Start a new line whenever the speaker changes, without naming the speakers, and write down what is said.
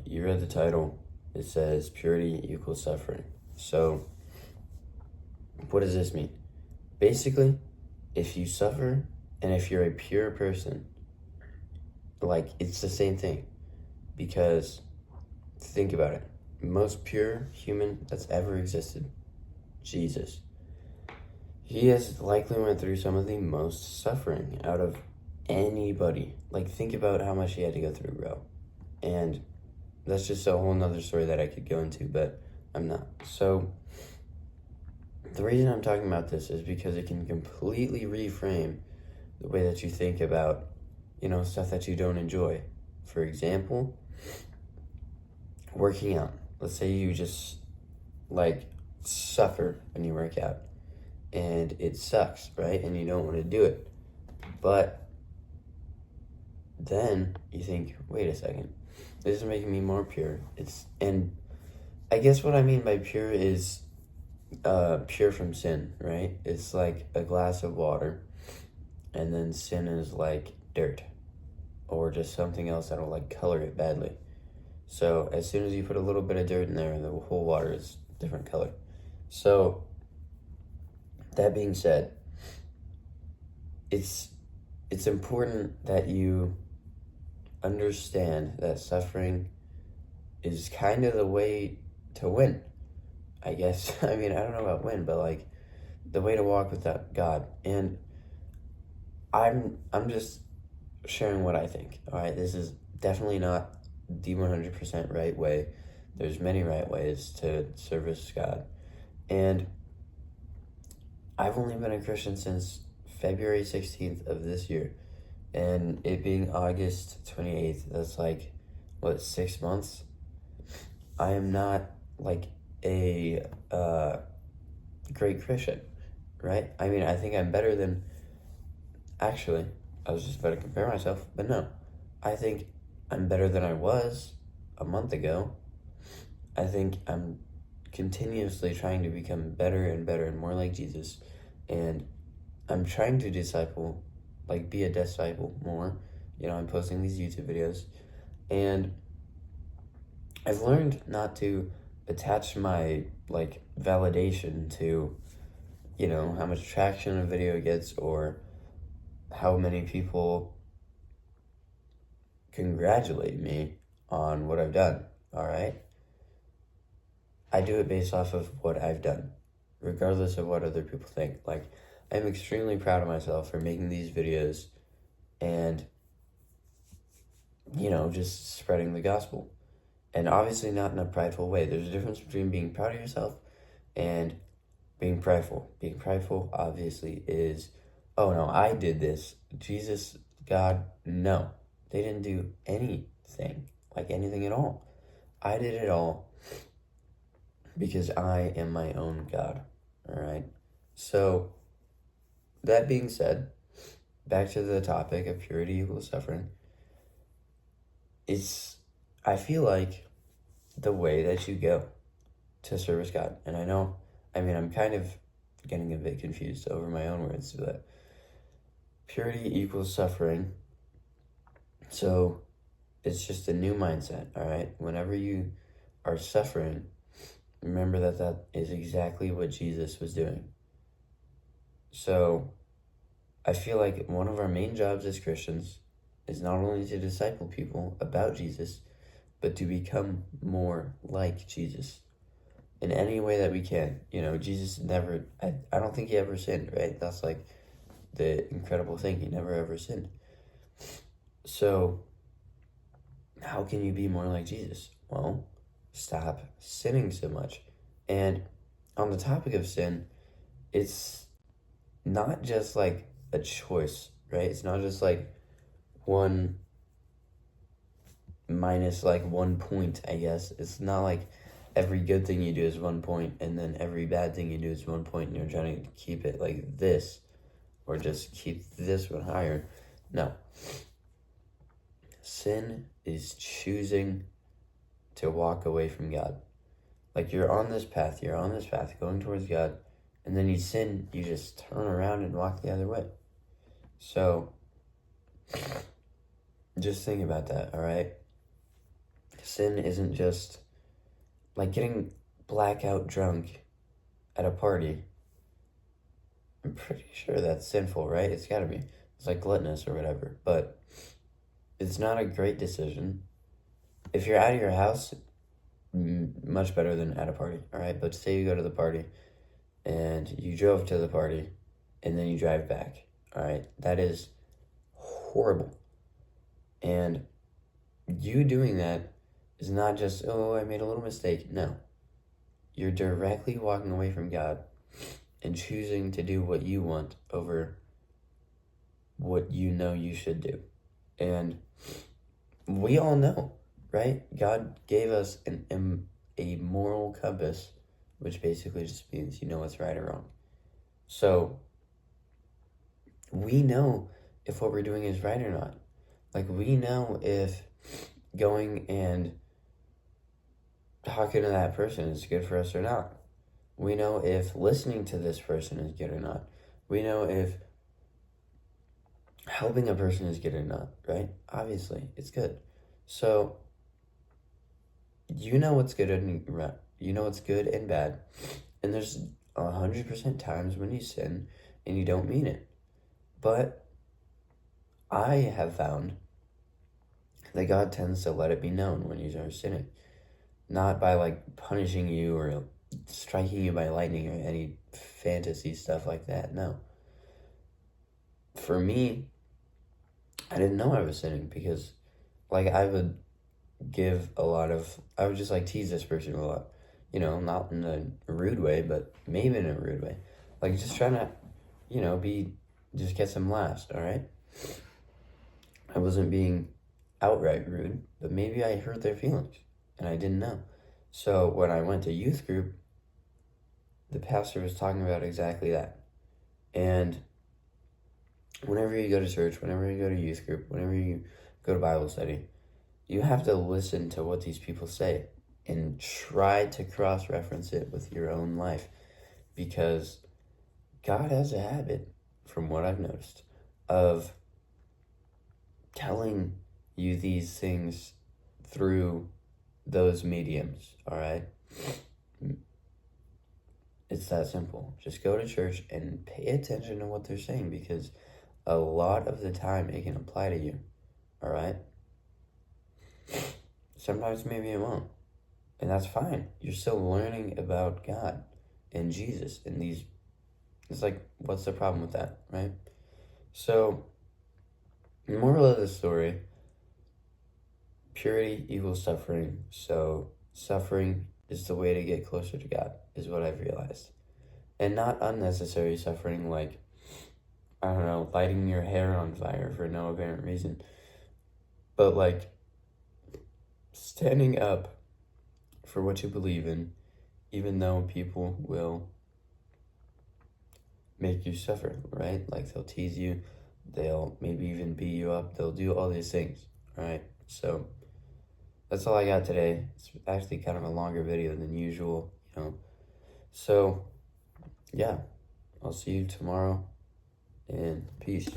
you read the title. It says purity equals suffering. So, what does this mean? Basically, if you suffer and if you're a pure person, like, it's the same thing. Because, think about it. Most pure human that's ever existed, Jesus. He has likely went through some of the most suffering out of anybody. Like, think about how much he had to go through, bro. And that's just a whole nother story that I could go into, but I'm not. So, the reason I'm talking about this is because it can completely reframe the way that you think about, stuff that you don't enjoy. For example, working out. Let's say you just, suffer when you work out. And it sucks, right? And you don't want to do it. But then you think, wait a second, this is making me more pure. And I guess what I mean by pure is pure from sin, right? It's like a glass of water, and then sin is like dirt, or just something else that'll color it badly. So as soon as you put a little bit of dirt in there, the whole water is different color. So that being said, it's important that you understand that suffering is kind of the way to win, I guess. I mean, I don't know about win, but the way to walk with that God. And I'm just sharing what I think. All right, this is definitely not the 100% right way. There's many right ways to service God. And I've only been a Christian since February 16th of this year. And it being August 28th, that's 6 months? I am not a great Christian, right? I mean, I think I'm better than, actually, I was just about to compare myself, but no. I think I'm better than I was a month ago. I think I'm continuously trying to become better and better and more like Jesus. And I'm trying to disciple, be a disciple more. I'm posting these YouTube videos. And I've learned not to attach my, validation to, how much traction a video gets or how many people congratulate me on what I've done, all right? I do it based off of what I've done, regardless of what other people think. I'm extremely proud of myself for making these videos and, just spreading the gospel. And obviously not in a prideful way. There's a difference between being proud of yourself and being prideful. Being prideful, obviously, is, oh no, I did this. Jesus, God, no. They didn't do anything, anything at all. I did it all because I am my own God, all right? So, that being said, back to the topic of purity equals suffering. I feel like the way that you go to service God, and I'm kind of getting a bit confused over my own words, but purity equals suffering. So it's just a new mindset, all right? Whenever you are suffering, remember that is exactly what Jesus was doing. So I feel like one of our main jobs as Christians is not only to disciple people about Jesus, but to become more like Jesus in any way that we can. Jesus never, I don't think he ever sinned, right? That's the incredible thing. He never ever sinned. So how can you be more like Jesus? Well, stop sinning so much. And on the topic of sin, it's not just a choice, right? It's not just one minus 1 point, I guess. It's not every good thing you do is 1 point and then every bad thing you do is 1 point and you're trying to keep it like this or just keep this one higher. No. Sin is choosing to walk away from God. You're on this path going towards God, and then you sin, you just turn around and walk the other way. So just think about that, all right? sin isn't just like getting blackout drunk at a party. I'm pretty sure that's sinful, right? It's gotta be. It's like gluttonous or whatever. But it's not a great decision. If you're out of your house, much better than at a party, all right? But say you go to the party and you drove to the party and then you drive back, all right? That is horrible. And you doing that is not just, oh, I made a little mistake. No. You're directly walking away from God and choosing to do what you want over what you know you should do. And we all know, right? God gave us a moral compass, which basically just means you know what's right or wrong. So we know if what we're doing is right or not. Like, we know if going and talking to that person is good for us or not. We know if listening to this person is good or not. We know if helping a person is good or not, right? Obviously, it's good. So, you know what's good and you know what's good and bad. And there's 100% times when you sin and you don't mean it. But I have found that God tends to let it be known when you are sinning. Not by like punishing you or striking you by lightning or any fantasy stuff like that. No. For me, I didn't know I was sinning because like I would I would just like tease this person a lot. You know, not in a rude way, but maybe in a rude way. Like just trying to, just get some laughs, all right? I wasn't being outright rude, but maybe I hurt their feelings and I didn't know. So when I went to youth group, the pastor was talking about exactly that. And whenever you go to church, whenever you go to youth group, whenever you go to Bible study, you have to listen to what these people say and try to cross-reference it with your own life, because God has a habit, from what I've noticed, of telling you these things through those mediums, all right? It's that simple. Just go to church and pay attention to what they're saying, because a lot of the time it can apply to you, all right? Sometimes maybe it won't, and that's fine. You're still learning about God and Jesus and it's like, what's the problem with that, right? So, the moral of the story, purity equals suffering. So, suffering is the way to get closer to God, is what I've realized. And not unnecessary suffering, like, I don't know, lighting your hair on fire for no apparent reason. But, like, standing up for what you believe in, even though people will make you suffer, right? Like, they'll tease you, they'll maybe even beat you up, they'll do all these things, right? So, that's all I got today. It's actually kind of a longer video than usual, So, yeah, I'll see you tomorrow, and peace.